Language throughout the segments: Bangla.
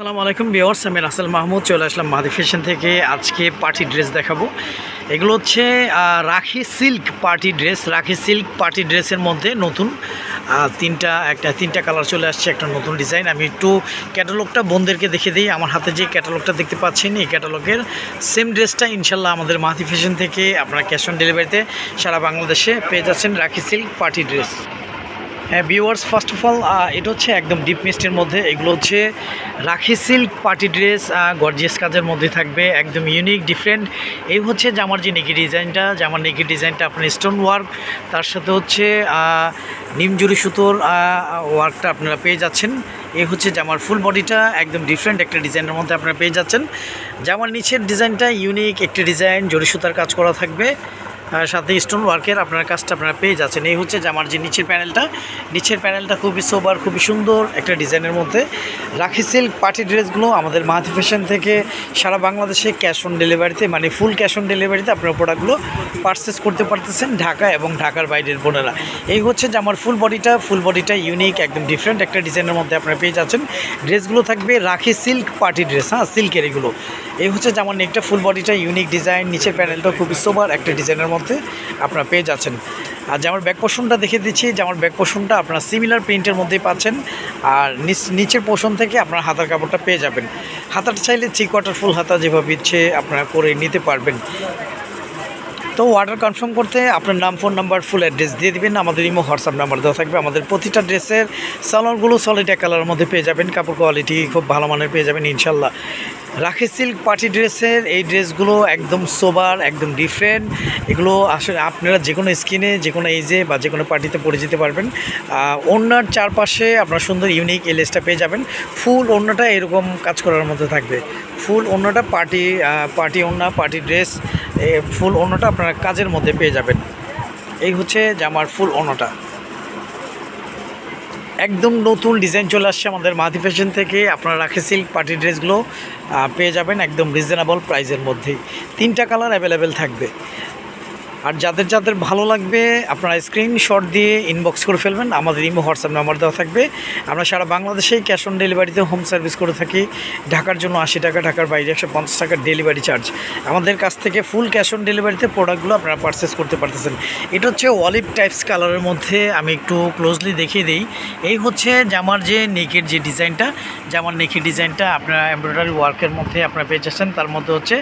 আসসালামু আলাইকুম ভিউয়ার্স, আমি রাসেল মাহমুদ চলে আসলাম মাদি ফ্যাশন থেকে। আজকে পার্টি ড্রেস দেখাবো। এগুলো হচ্ছে রাখি সিল্ক পার্টি ড্রেস। রাখি সিল্ক পার্টি ড্রেসের মধ্যে নতুন তিনটা কালার চলে আসছে, একটা নতুন ডিজাইন। আমি একটু ক্যাটালগটা বোনদেরকে দেখে দিই। আমার হাতে যে ক্যাটালগটা দেখতে পাচ্ছেন, এই ক্যাটালগের সেম ড্রেসটা ইনশাল্লাহ আমাদের মাদি ফ্যাশন থেকে আপনারা ক্যাশ অন ডেলিভারিতে সারা বাংলাদেশে পেয়ে যাচ্ছেন রাখি সিল্ক পার্টি ড্রেস। হ্যাঁ ভিউয়ার্স, ফার্স্ট অফ অল এটা হচ্ছে একদম ডিপ মিস্টের মধ্যে। এগুলো হচ্ছে রাখি সিল্ক পার্টি ড্রেস, গর্জিয়াস কাজের মধ্যে থাকবে, একদম ইউনিক ডিফারেন্ট। এই হচ্ছে জামার যে নেকি ডিজাইনটা, জামার নেকি ডিজাইনটা আপনার স্টোন ওয়ার্ক, তার সাথে হচ্ছে নিমজুরি সুতোর ওয়ার্কটা আপনারা পেয়ে যাচ্ছেন। এই হচ্ছে জামার ফুল বডিটা, একদম ডিফারেন্ট একটা ডিজাইনের মধ্যে আপনারা পেয়ে যাচ্ছেন। জামার নিচের ডিজাইনটা ইউনিক একটা ডিজাইন, জরি সুতার কাজ করা থাকবে, সাথে স্টোন ওয়ার্কের আপনার কাজটা আপনারা পেয়ে যাচ্ছেন। এই হচ্ছে জামার যে নিচের প্যানেলটা খুবই সোবার, খুবই সুন্দর একটা ডিজাইনের মধ্যে। রাখি সিল্ক পার্টি ড্রেসগুলো আমাদের মাহাতি ফ্যাশন থেকে সারা বাংলাদেশে ক্যাশ অন ডেলিভারিতে, মানে ফুল ক্যাশ অন ডেলিভারিতে আপনারা প্রোডাক্টগুলো পারচেস করতে পারতেছেন, ঢাকা এবং ঢাকার বাইরের বোনেরা। এই হচ্ছে জামার ফুল বডিটা ইউনিক, একদম ডিফারেন্ট একটা ডিজাইনের মধ্যে আপনারা পেয়ে যাচ্ছেন। ড্রেসগুলো থাকবে রাখি সিল্ক পার্টি ড্রেস, সিল্কের এগুলো। এই হচ্ছে জামার নেকটা, ফুল বডিটা ইউনিক ডিজাইন, নিচের প্যানেলটা খুবই সোবার একটা ডিজাইনের মধ্যে আপনারা পেয়ে যাচ্ছেন। আর জামার ব্যাক পোর্শনটা দেখে দিচ্ছি। জামার ব্যাক পোর্শনটা আপনারা সিমিলার প্রিন্টের মধ্যেই পাচ্ছেন, আর নিচের পোর্শন থেকে আপনারা হাতার কাপড়টা পেয়ে যাবেন। হাতাটা চাইলে 3/4 ফুল হাতা যেভাবে ইচ্ছে আপনারা করে নিতে পারবেন। তো অর্ডার কনফার্ম করতে আপনার নাম, ফোন নাম্বার, ফুল অ্যাড্রেস দিয়ে দেবেন। আমাদের ইমো হোয়াটসঅ্যাপ নাম্বার দেওয়া থাকবে। আমাদের প্রতিটা ড্রেসের সালোয়ারগুলো সলিড এক কালারের মধ্যে পেয়ে যাবেন, কাপড় কোয়ালিটি খুব ভালো মানের পেয়ে যাবেন ইনশাল্লাহ। রাখি সিল্ক পার্টি ড্রেসের এই ড্রেসগুলো একদম সোবার, একদম ডিফারেন্ট। এগুলো আসলে আপনারা যে কোনো স্কিনে, যে কোনো এজে বা যে কোনো পার্টিতে পরে যেতে পারবেন। ওড়নার চারপাশে আপনার সুন্দর ইউনিক এই লেসটা পেয়ে যাবেন। ফুল ওড়নাটা এরকম কাজ করার মধ্যে থাকবে। ফুল ওড়নাটা পার্টি ওড়না, পার্টি ড্রেস, ফুল ওড়নাটা আপনারা কাজের মধ্যে পেয়ে যাবেন। এই হচ্ছে জামার ফুল ওড়নাটা, একদম নতুন ডিজাইন চলে আসছে আমাদের মাহাতি ফ্যাশন থেকে। আপনারা রাখি সিল্ক পার্টি ড্রেসগুলো পেয়ে যাবেন একদম রিজনেবল প্রাইসের মধ্যেই। 3টা কালার অ্যাভেলেবেল থাকবে। আর যাদের ভালো লাগবে আপনারা স্ক্রিনশট দিয়ে ইনবক্স করে ফেলবেন। আমাদের ইমো হোয়াটসঅ্যাপ নাম্বার দেওয়া থাকবে। আমরা সারা বাংলাদেশেই ক্যাশ অন ডেলিভারিতে হোম সার্ভিস করে থাকি। ঢাকার জন্য 80 টাকা, ঢাকার বাইরে 150 টাকা ডেলিভারি চার্জ। আমাদের কাছ থেকে ফুল ক্যাশ অন ডেলিভারিতে প্রোডাক্টগুলো আপনারা পারচেস করতে পারতেছেন। এটা হচ্ছে অলিভ টাইপস কালারের মধ্যে, আমি একটু ক্লোজলি দেখিয়ে দিই। এই হচ্ছে জামার যে নেকের যে ডিজাইনটা, জামার নেকের ডিজাইনটা আপনারা এমব্রয়ডারি ওয়ার্কের মধ্যে আপনারা পেয়ে যাচ্ছেন। তার মধ্যে হচ্ছে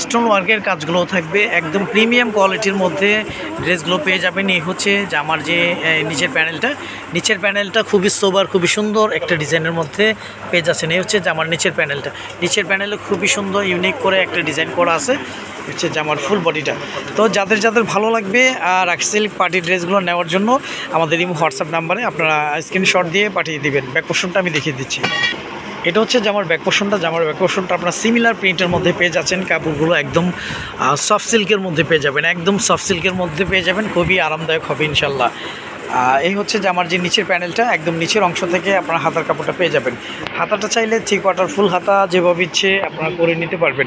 স্টোন ওয়ার্কের কাজগুলোও থাকবে, একদম প্রিমিয়াম কোয়ালিটির মধ্যে ড্রেসগুলো পেয়ে যাবেন। এই হচ্ছে জামার যে নিচের প্যানেলটা খুবই সোবার, খুবই সুন্দর একটা ডিজাইনের মধ্যে পেয়ে যাচ্ছেন। এই হচ্ছে জামার নিচের প্যানেলে খুবই সুন্দর ইউনিক করে একটা ডিজাইন করা আছে। হচ্ছে জামার ফুল বডিটা। তো যাদের ভালো লাগবে রাখি সিল্ক পার্টি ড্রেসগুলো নেওয়ার জন্য আমাদের এই হোয়াটসঅ্যাপ নাম্বারে আপনারা স্ক্রিনশট দিয়ে পাঠিয়ে দিবেন। ব্যাক পোর্শনটা আমি দেখিয়ে দিচ্ছি। এটা হচ্ছে জামার ব্যাক পোর্শনটা আপনারা সিমিলার প্রিন্টের মধ্যে পেয়ে যাচ্ছেন। কাপড়গুলো একদম সফট সিল্কের মধ্যে পেয়ে যাবেন, একদম সফট সিল্কের মধ্যে পেয়ে যাবেন, খুবই আরামদায়ক হবে ইনশাল্লাহ। এই হচ্ছে জামার যে নিচের প্যানেলটা, একদম নিচের অংশ থেকে আপনারা হাতার কাপড়টা পেয়ে যাবেন। হাতাটা চাইলে 3/4 ফুল হাতা যেভাবে ইচ্ছে আপনারা করে নিতে পারবেন।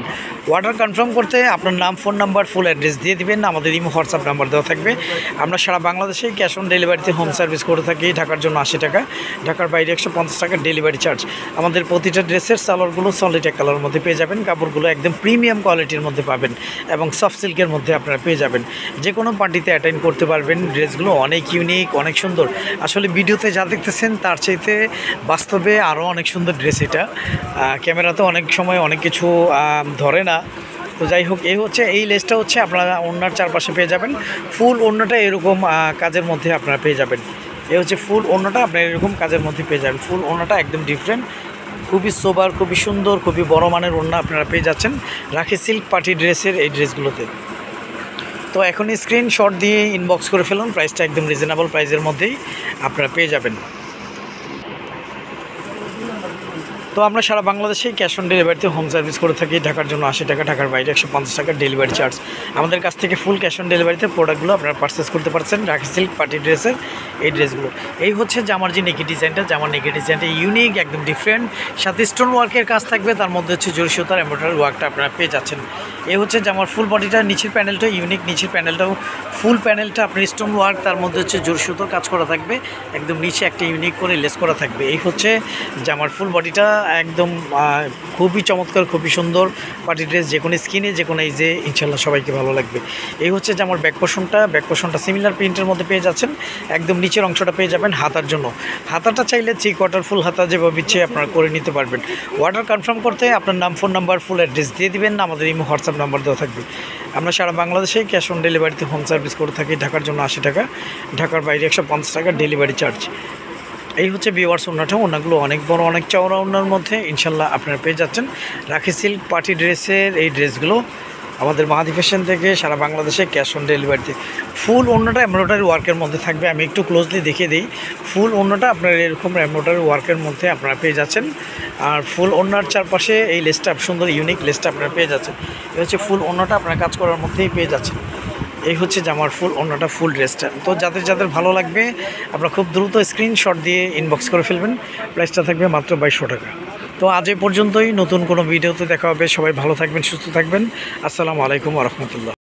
অর্ডার কনফার্ম করতে আপনার নাম, ফোন নাম্বার, ফুল অ্যাড্রেস দিয়ে দিবেন। আমাদের ইমো হোয়াটসঅ্যাপ নাম্বার দেওয়া থাকবে। আমরা সারা বাংলাদেশে ক্যাশ অন ডেলিভারিতে হোম সার্ভিস করে থাকি। ঢাকার জন্য 80 টাকা, ঢাকার বাইরে 150 টাকা ডেলিভারি চার্জ। আমাদের প্রতিটা ড্রেসের সালোয়ারগুলো সলিড এক কালারের মধ্যে পেয়ে যাবেন, কাপড়গুলো একদম প্রিমিয়াম কোয়ালিটির মধ্যে পাবেন এবং সফট সিল্কের মধ্যে আপনারা পেয়ে যাবেন। যে কোনো পার্টিতে অ্যাটেন্ড করতে পারবেন। ড্রেসগুলো অনেক ইউনিক, অনেক সুন্দর। আসলে ভিডিওতে যা দেখতেছেন তার চাইতে বাস্তবে আরও অনেক সুন্দর ড্রেস এটা। ক্যামেরাতে অনেক সময় অনেক কিছু ধরে না। তো যাই হোক, এই লেসটা হচ্ছে আপনারা ওড়নার চারপাশে পেয়ে যাবেন। ফুল ওড়নাটা এরকম কাজের মধ্যে আপনারা পেয়ে যাবেন। এই হচ্ছে ফুল ওড়নাটা আপনারা এরকম কাজের মধ্যে পেয়ে যাবেন। ফুল ওড়নাটা একদম ডিফারেন্ট, খুবই সোবার, খুবই সুন্দর, খুবই বড় মানের ওড়না আপনারা পেয়ে যাচ্ছেন রাখি সিল্ক পার্টি ড্রেসের এই ড্রেসগুলোতে। তো এখন স্ক্রিনশট দিয়ে ইনবক্স করে ফেলুন। প্রাইসটা একদম রিজনেবল প্রাইসের মধ্যেই আপনারা পেয়ে যাবেন। তো আমরা সারা বাংলাদেশেই ক্যাশ অন ডেলিভারিতে হোম সার্ভিস করে থাকি। ঢাকার জন্য 80 টাকা, ঢাকার বাইরে 150 টাকা ডেলিভারি চার্জ। আমাদের কাছ থেকে ফুল ক্যাশ অন ডেলিভারিতে প্রোডাক্টগুলো আপনারা পারচেস করতে পারছেন রাখি সিল্ক পার্টি ড্রেসের এই ড্রেসগুলো। এই হচ্ছে জামার যে নেকি ডিজাইনটা, জামার নেকি ডিজাইনটা ইউনিক, একদম ডিফারেন্ট, সাথে স্টোন ওয়ার্কের কাজ থাকবে। তার মধ্যে হচ্ছে জরি সুতার এমব্রয়ডারি ওয়ার্কটা আপনারা পেয়ে যাচ্ছেন। এই হচ্ছে জামার ফুল বডিটা, নিচের প্যানেলটা ইউনিক, নিচের প্যানেলটাও ফুল প্যানেলটা আপনার স্টোন ওয়ার্ক, তার মধ্যে হচ্ছে জরি সুতোর কাজ করা থাকবে, একদম নিচে একটা ইউনিক করে লেস করা থাকবে। এই হচ্ছে জামার ফুল বডিটা, একদম খুবই চমৎকার, খুবই সুন্দর পার্টি ড্রেস, যে কোনো স্কিনে, যে কোনো এই যে ইনশাল্লাহ সবাইকে ভালো লাগবে। এই হচ্ছে যে আমার ব্যাক পোর্শনটা সিমিলার প্রিন্টের মধ্যে পেয়ে যাচ্ছেন। একদম নিচের অংশটা পেয়ে যাবেন হাতার জন্য। হাতাটা চাইলে 3/4 ফুল হাতা যেভাবে ইচ্ছে আপনারা করে নিতে পারবেন। অর্ডার কনফার্ম করতে আপনার নাম, ফোন নাম্বার, ফুল অ্যাড্রেস দিয়ে দিবেন, আমাদের ইমো হোয়াটসঅ্যাপ নাম্বার দেওয়া থাকবে। আমরা সারা বাংলাদেশে ক্যাশ অন ডেলিভারিতে হোম সার্ভিস করে থাকি। ঢাকার জন্য 80 টাকা, ঢাকার বাইরে 150 টাকা ডেলিভারি চার্জ। এই হচ্ছে ভিউয়ার্স ওড়নাটা। ওড়নাগুলো অনেক বড়, অনেক চওড়া ওড়নার মধ্যে ইনশাল্লাহ আপনারা পেয়ে যাচ্ছেন রাখি সিল্ক পার্টি ড্রেসের এই ড্রেসগুলো আমাদের মাহাদি ফ্যাশন থেকে সারা বাংলাদেশে ক্যাশ অন ডেলিভারিতে। ফুল ওড়নাটা এমব্রয়ডারি ওয়ার্কের মধ্যে থাকবে। আমি একটু ক্লোজলি দেখিয়ে দিই। ফুল ওড়নাটা আপনারা এরকম এমব্রয়ডারি ওয়ার্কের মধ্যে আপনারা পেয়ে যাচ্ছেন। আর ফুল ওড়নার চারপাশে এই লেসটা সুন্দর ইউনিক লেসটা আপনারা পেয়ে যাচ্ছেন। এই হচ্ছে ফুল ওড়নাটা আপনারা কাজ করার মধ্যেই পেয়ে যাচ্ছেন। এই হচ্ছে যে আমার ফুল ওড়নাটা, ফুল ড্রেসটা। তো যাদের ভালো লাগবে আপনারা খুব দ্রুত স্ক্রিনশট দিয়ে ইনবক্স করে ফেলবেন। প্রাইসটা থাকবে মাত্র 2200 টাকা। তো আজ এই পর্যন্তই। নতুন কোনো ভিডিওতে দেখা হবে। সবাই ভালো থাকবেন, সুস্থ থাকবেন। আসসালামু আলাইকুম ওয়া রাহমাতুল্লাহ।